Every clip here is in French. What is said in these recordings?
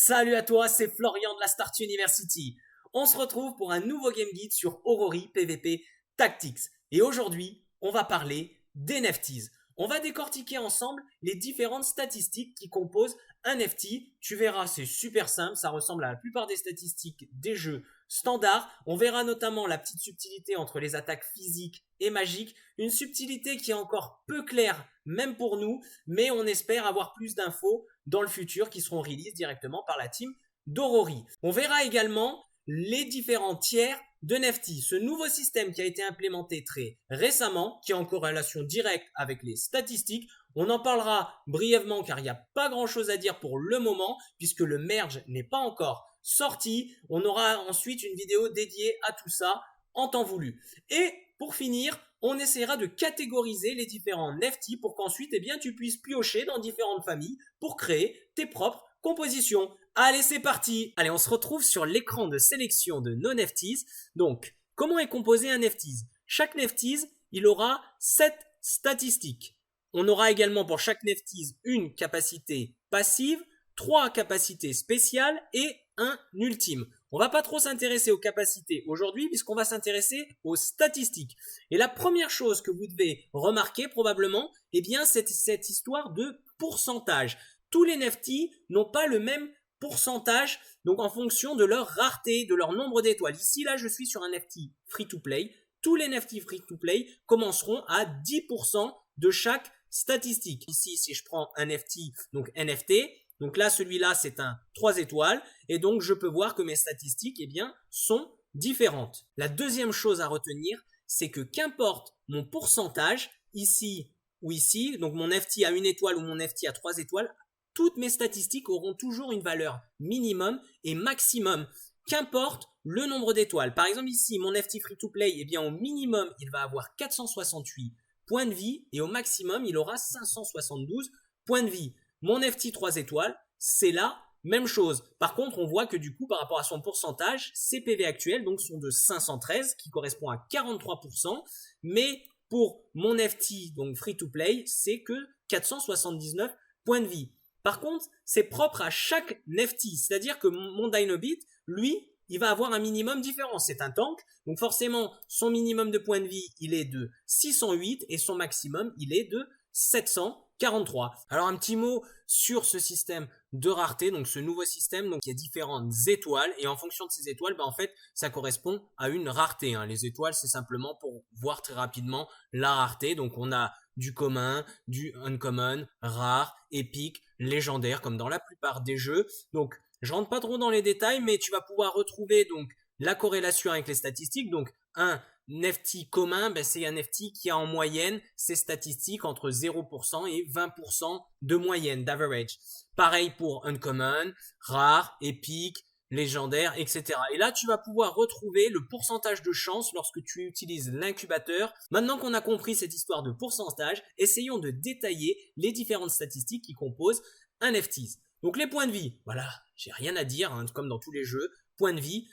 Salut à toi, c'est Florian de la Start University. On se retrouve pour un nouveau game guide sur Orori PVP Tactics. Et aujourd'hui, on va parler d'NFTs. On va décortiquer ensemble les différentes statistiques qui composent un NFT. Tu verras, c'est super simple, ça ressemble à la plupart des statistiques des jeux standards. On verra notamment la petite subtilité entre les attaques physiques et magiques, une subtilité qui est encore peu claire, même pour nous, mais on espère avoir plus d'infos dans le futur qui seront release directement par la team d'Orori. On verra également les différents tiers de NFT, ce nouveau système qui a été implémenté très récemment, qui est en corrélation directe avec les statistiques. On en parlera brièvement car il n'y a pas grand chose à dire pour le moment puisque le merge n'est pas encore sorti. On aura ensuite une vidéo dédiée à tout ça en temps voulu. Et pour finir, on essaiera de catégoriser les différents NFT pour qu'ensuite tu puisses piocher dans différentes familles pour créer tes propres compositions. Allez, c'est parti. Allez, on se retrouve sur l'écran de sélection de nos NFTs. Donc, comment est composé un NFTs? Chaque NFTs, il aura 7 statistiques. On aura également pour chaque NFTs une capacité passive, 3 capacités spéciales et un ultime. On va pas trop s'intéresser aux capacités aujourd'hui puisqu'on va s'intéresser aux statistiques. Et la première chose que vous devez remarquer probablement, c'est cette histoire de pourcentage. Tous les NFT n'ont pas le même pourcentage, donc en fonction de leur rareté, de leur nombre d'étoiles. Ici, là, je suis sur un NFT free-to-play. Tous les NFT free-to-play commenceront à 10% de chaque statistique. Ici, si je prends un NFT, donc NFT, donc là, celui-là, c'est un 3 étoiles. Et donc, je peux voir que mes statistiques, sont différentes. La deuxième chose à retenir, c'est que qu'importe mon pourcentage, ici ou ici, donc mon NFT à 1 étoile ou mon NFT à 3 étoiles, toutes mes statistiques auront toujours une valeur minimum et maximum, qu'importe le nombre d'étoiles. Par exemple ici, mon NFT free-to-play, au minimum, il va avoir 468 points de vie et au maximum, il aura 572 points de vie. Mon NFT 3 étoiles, c'est la même chose. Par contre, on voit que du coup, par rapport à son pourcentage, ses PV actuels donc, sont de 513, qui correspond à 43%, mais pour mon NFT, donc free-to-play, c'est que 479 points de vie. Par contre, c'est propre à chaque NFT, c'est-à-dire que mon Dynobit, lui, il va avoir un minimum différent. C'est un tank, donc forcément, son minimum de points de vie, il est de 608 et son maximum, il est de 743. Alors un petit mot sur ce système de rareté, donc ce nouveau système, donc il y a différentes étoiles et en fonction de ces étoiles, en fait, ça correspond à une rareté. Les étoiles, c'est simplement pour voir très rapidement la rareté. Donc on a du commun, du uncommon, rare, épique, légendaire, comme dans la plupart des jeux. Donc je rentre pas trop dans les détails, mais tu vas pouvoir retrouver donc la corrélation avec les statistiques. Donc un NFT commun, c'est un NFT qui a en moyenne ses statistiques entre 0% et 20% de moyenne, d'average. Pareil pour uncommon, rare, épique, légendaire, etc. Et là, tu vas pouvoir retrouver le pourcentage de chance lorsque tu utilises l'incubateur. Maintenant qu'on a compris cette histoire de pourcentage, essayons de détailler les différentes statistiques qui composent un NFTs. Donc les points de vie, voilà, j'ai rien à dire, comme dans tous les jeux, points de vie.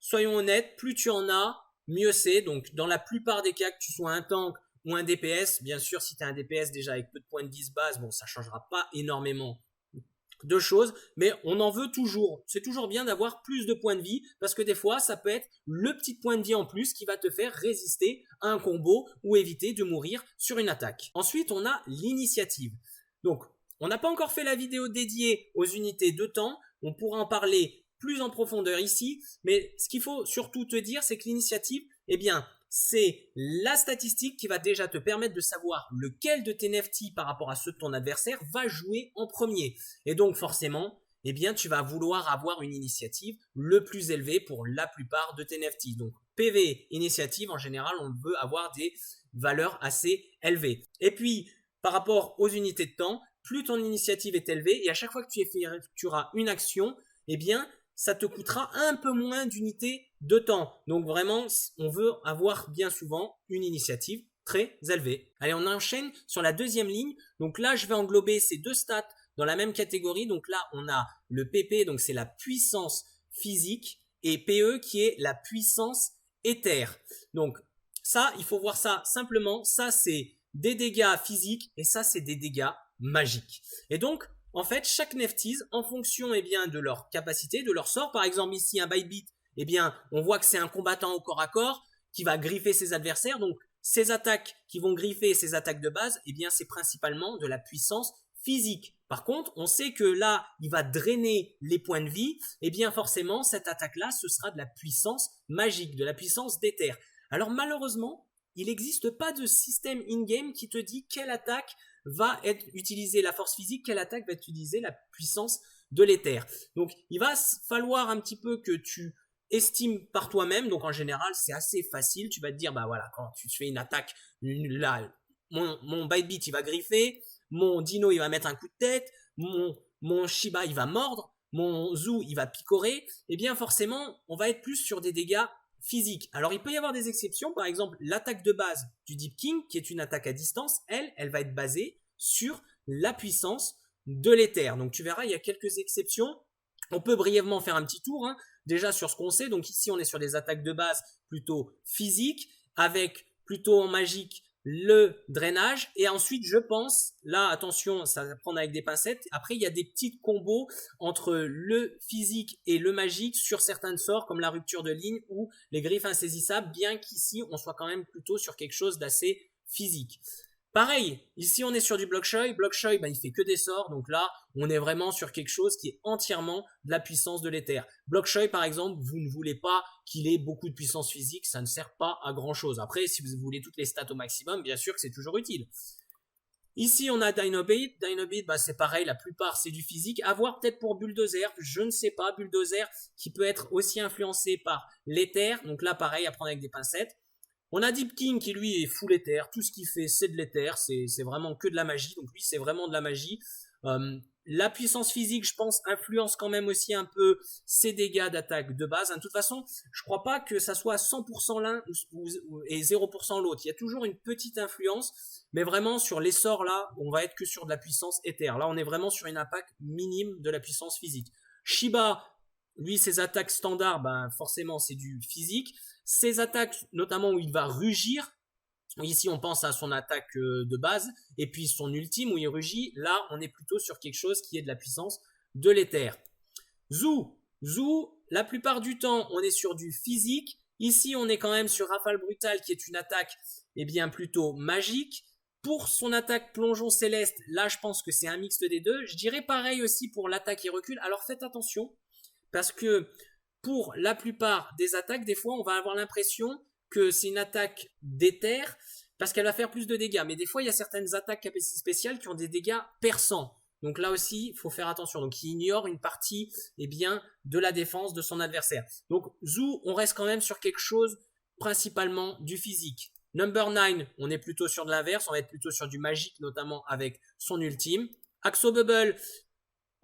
Soyons honnêtes, plus tu en as, mieux c'est. Donc dans la plupart des cas, que tu sois un tank ou un DPS, bien sûr, si tu as un DPS déjà avec peu de points de vie base, ça changera pas énormément de choses, mais on en veut toujours. C'est toujours bien d'avoir plus de points de vie parce que des fois, ça peut être le petit point de vie en plus qui va te faire résister à un combo ou éviter de mourir sur une attaque. Ensuite, on a l'initiative. Donc, on n'a pas encore fait la vidéo dédiée aux unités de temps. On pourra en parler plus en profondeur ici, mais ce qu'il faut surtout te dire, c'est que l'initiative, c'est la statistique qui va déjà te permettre de savoir lequel de tes NFT par rapport à ceux de ton adversaire va jouer en premier. Et donc forcément, tu vas vouloir avoir une initiative le plus élevée pour la plupart de tes NFT. Donc PV, initiative, en général, on veut avoir des valeurs assez élevées. Et puis, par rapport aux unités de temps, plus ton initiative est élevée et à chaque fois que tu effectueras une action, ça te coûtera un peu moins d'unités de temps. Donc vraiment, on veut avoir bien souvent une initiative très élevée. Allez, on enchaîne sur la deuxième ligne. Donc là, je vais englober ces deux stats dans la même catégorie. Donc là, on a le PP, donc c'est la puissance physique, et PE qui est la puissance éther. Donc ça, il faut voir ça simplement. Ça, c'est des dégâts physiques et ça, c'est des dégâts magiques. Et donc, en fait, chaque Nefties, en fonction eh bien, de leur capacité, de leur sort, par exemple ici un Bite Beat, eh bien, on voit que c'est un combattant au corps à corps qui va griffer ses adversaires, donc ces attaques qui vont griffer ces attaques de base, eh bien, c'est principalement de la puissance physique. Par contre, on sait que là, il va drainer les points de vie, et bien forcément, cette attaque-là, ce sera de la puissance magique, de la puissance d'éther. Alors malheureusement, il n'existe pas de système in-game qui te dit quelle attaque va être utilisée la force physique, quelle attaque va utiliser la puissance de l'éther. Donc il va falloir un petit peu que tu estimes par toi-même, donc en général c'est assez facile, tu vas te dire, bah voilà, quand tu fais une attaque, là, mon Bite Beat il va griffer, mon Dino il va mettre un coup de tête, mon Shiba il va mordre, mon Zoo il va picorer, et bien forcément on va être plus sur des dégâts physiques. Alors il peut y avoir des exceptions, par exemple l'attaque de base du Deep King, qui est une attaque à distance, elle va être basée sur la puissance de l'éther. Donc tu verras, il y a quelques exceptions. On peut brièvement faire un petit tour, hein, déjà sur ce qu'on sait. Donc ici on est sur des attaques de base plutôt physiques, avec plutôt en magique le drainage, et ensuite je pense, là attention, ça va prendre avec des pincettes, après il y a des petits combos entre le physique et le magique sur certains sorts comme la rupture de ligne ou les griffes insaisissables, bien qu'ici on soit quand même plutôt sur quelque chose d'assez physique. Pareil, ici on est sur du Block Shoy, bah, il fait que des sorts, donc là on est vraiment sur quelque chose qui est entièrement de la puissance de l'éther. Block Shoy par exemple, vous ne voulez pas qu'il ait beaucoup de puissance physique, ça ne sert pas à grand chose. Après, si vous voulez toutes les stats au maximum, bien sûr que c'est toujours utile. Ici on a Dynobate, bah, c'est pareil, la plupart c'est du physique, à voir peut-être pour Bulldozer, je ne sais pas, Bulldozer qui peut être aussi influencé par l'éther, donc là pareil à prendre avec des pincettes. On a Deep King qui lui est full éther, tout ce qu'il fait c'est de l'éther, c'est vraiment que de la magie, donc lui c'est vraiment de la magie. La puissance physique, je pense, influence quand même aussi un peu ses dégâts d'attaque de base. De toute façon, je crois pas que ça soit 100% l'un et 0% l'autre. Il y a toujours une petite influence, mais vraiment sur les sorts là, on va être que sur de la puissance éther. Là, on est vraiment sur une impact minime de la puissance physique. Shiba, lui, ses attaques standards, ben, forcément, c'est du physique. Ses attaques, notamment où il va rugir, ici on pense à son attaque de base, et puis son ultime où il rugit, là on est plutôt sur quelque chose qui est de la puissance de l'éther. Zoo, la plupart du temps on est sur du physique, ici on est quand même sur Rafale Brutale qui est une attaque eh bien, plutôt magique. Pour son attaque plongeon céleste, là je pense que c'est un mixte des deux. Je dirais pareil aussi pour l'attaque et recul, alors faites attention, parce que pour la plupart des attaques, des fois on va avoir l'impression que c'est une attaque d'éther parce qu'elle va faire plus de dégâts. Mais des fois, il y a certaines attaques capacité spéciales qui ont des dégâts perçants. Donc là aussi, il faut faire attention. Donc il ignore une partie eh bien, de la défense de son adversaire. Donc Zoo, on reste quand même sur quelque chose principalement du physique. Number 9, on est plutôt sur de l'inverse. On va être plutôt sur du magique, notamment avec son ultime. Axo Bubble,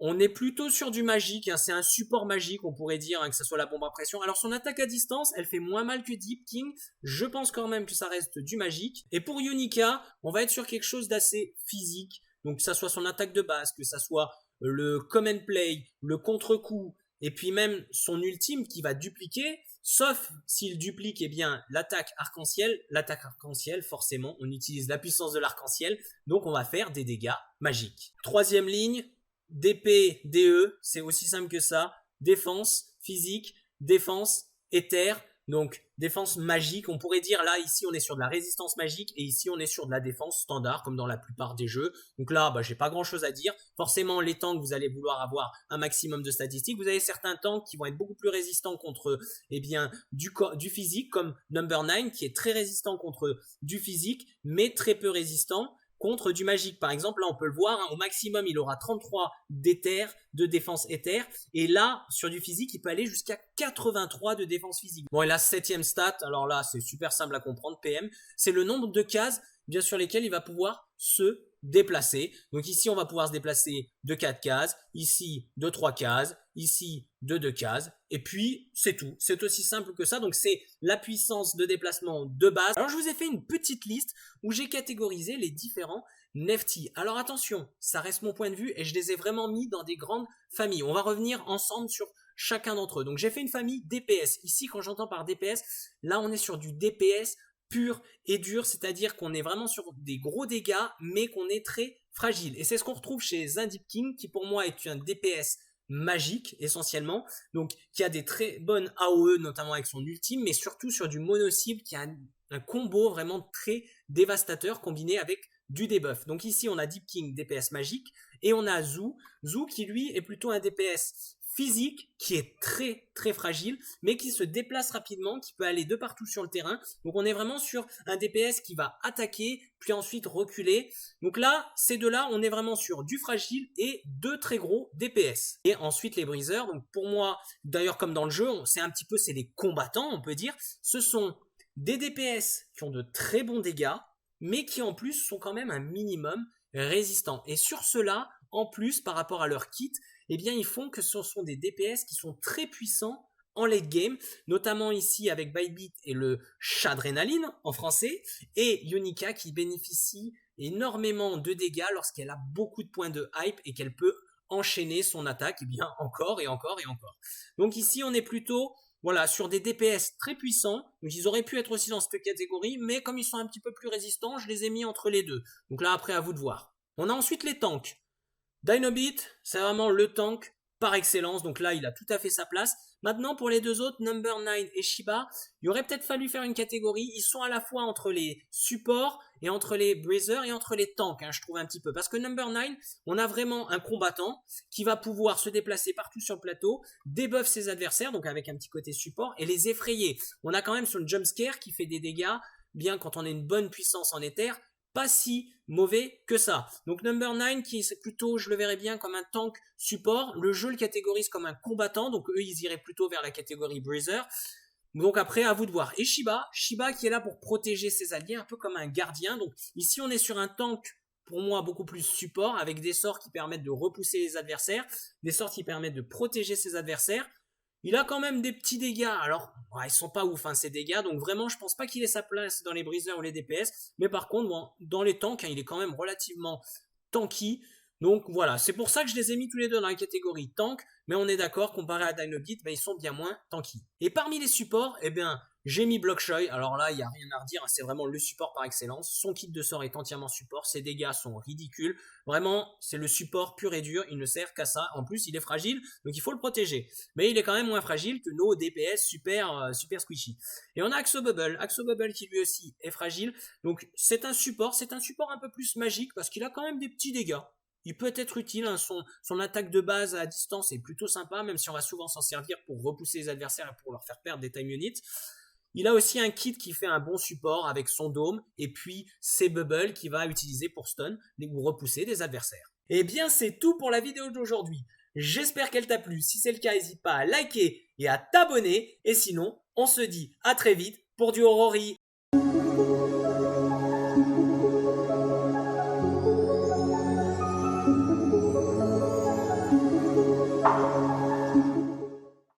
on est plutôt sur du magique, hein, c'est un support magique, on pourrait dire, hein, que ce soit la bombe à pression. Alors son attaque à distance, elle fait moins mal que Deep King, je pense quand même que ça reste du magique. Et pour Unica, on va être sur quelque chose d'assez physique, donc que ça soit son attaque de base, que ça soit le command play, le contre-coup, et puis même son ultime qui va dupliquer, sauf s'il duplique eh bien l'attaque arc-en-ciel. L'attaque arc-en-ciel, forcément, on utilise la puissance de l'arc-en-ciel, donc on va faire des dégâts magiques. Troisième ligne, DP, DE, c'est aussi simple que ça. Défense, physique, défense, éther. Donc, défense magique. On pourrait dire, là, ici, on est sur de la résistance magique et ici, on est sur de la défense standard, comme dans la plupart des jeux. Donc là, j'ai pas grand chose à dire. Forcément, les tanks, vous allez vouloir avoir un maximum de statistiques. Vous avez certains tanks qui vont être beaucoup plus résistants contre, eh bien, du physique, comme Number 9, qui est très résistant contre du physique, mais très peu résistant contre du magique. Par exemple, là on peut le voir, hein, au maximum il aura 33 d'éther, de défense éther, et là sur du physique il peut aller jusqu'à 83 de défense physique. Bon, et la 7ème stat, alors là c'est super simple à comprendre, PM, c'est le nombre de cases bien sur lesquelles il va pouvoir se déplacer. Donc ici on va pouvoir se déplacer de 4 cases, ici de 3 cases, ici de 2 cases, et puis c'est tout. C'est aussi simple que ça, donc c'est la puissance de déplacement de base. Alors je vous ai fait une petite liste où j'ai catégorisé les différents Nefty. Alors attention, ça reste mon point de vue et je les ai vraiment mis dans des grandes familles. On va revenir ensemble sur chacun d'entre eux. Donc j'ai fait une famille DPS. Ici quand j'entends par DPS, là on est sur du DPS pur et dur, c'est-à-dire qu'on est vraiment sur des gros dégâts, mais qu'on est très fragile. Et c'est ce qu'on retrouve chez Deep King, qui pour moi est un DPS magique essentiellement, donc qui a des très bonnes AOE notamment avec son ultime, mais surtout sur du mono-cible qui a un combo vraiment très dévastateur combiné avec du debuff. Donc ici on a Deep King DPS magique et on a Zhu qui lui est plutôt un DPS physique qui est très très fragile mais qui se déplace rapidement, qui peut aller de partout sur le terrain. Donc on est vraiment sur un DPS qui va attaquer puis ensuite reculer. Donc là, ces deux-là, on est vraiment sur du fragile et deux très gros DPS. Et ensuite les briseurs, donc pour moi, d'ailleurs comme dans le jeu, c'est un petit peu, c'est les combattants on peut dire, ce sont des DPS qui ont de très bons dégâts mais qui en plus sont quand même un minimum résistants. Et sur cela, en plus par rapport à leur kit, eh bien ils font que ce sont des DPS qui sont très puissants en late game, notamment ici avec Bybit et le Chadrénaline en français, et Yunica qui bénéficie énormément de dégâts lorsqu'elle a beaucoup de points de hype et qu'elle peut enchaîner son attaque, eh bien encore et encore et encore. Donc ici on est plutôt voilà, sur des DPS très puissants, donc ils auraient pu être aussi dans cette catégorie, mais comme ils sont un petit peu plus résistants, je les ai mis entre les deux. Donc là après à vous de voir. On a ensuite les tanks. Dynobit, c'est vraiment le tank par excellence, donc là il a tout à fait sa place. Maintenant pour les deux autres, Number 9 et Shiba, il aurait peut-être fallu faire une catégorie, ils sont à la fois entre les supports et entre les brisers et entre les tanks, je trouve un petit peu. Parce que Number 9, on a vraiment un combattant qui va pouvoir se déplacer partout sur le plateau, debuff ses adversaires, donc avec un petit côté support, et les effrayer. On a quand même son jumpscare qui fait des dégâts, bien quand on a une bonne puissance en éther, pas si mauvais que ça. Donc Number 9 qui est plutôt, je le verrais bien comme un tank support, le jeu le catégorise comme un combattant, donc eux ils iraient plutôt vers la catégorie Breezer. Donc après à vous de voir. Et Shiba qui est là pour protéger ses alliés, un peu comme un gardien. Donc ici on est sur un tank pour moi beaucoup plus support, avec des sorts qui permettent de repousser les adversaires, des sorts qui permettent de protéger ses adversaires. Il a quand même des petits dégâts, alors ouais, ils sont pas ouf ces dégâts, donc vraiment je pense pas qu'il ait sa place dans les briseurs ou les DPS, mais par contre bon, dans les tanks, il est quand même relativement tanky, donc voilà, c'est pour ça que je les ai mis tous les deux dans la catégorie tank, mais on est d'accord, comparé à Dynobit, ils sont bien moins tanky. Et parmi les supports, eh bien, j'ai mis Blockshoy, alors là, il n'y a rien à redire, c'est vraiment le support par excellence, son kit de sort est entièrement support, ses dégâts sont ridicules, vraiment, c'est le support pur et dur, il ne sert qu'à ça, en plus il est fragile, donc il faut le protéger, mais il est quand même moins fragile que nos DPS super squishy. Et on a Axo Bubble qui lui aussi est fragile, donc c'est un support un peu plus magique, parce qu'il a quand même des petits dégâts. Il peut être utile, son attaque de base à distance est plutôt sympa, même si on va souvent s'en servir pour repousser les adversaires et pour leur faire perdre des time units. Il a aussi un kit qui fait un bon support avec son dôme et puis ses bubbles qu'il va utiliser pour stun ou repousser des adversaires. Et bien c'est tout pour la vidéo d'aujourd'hui. J'espère qu'elle t'a plu. Si c'est le cas, n'hésite pas à liker et à t'abonner. Et sinon, on se dit à très vite pour du Aurori.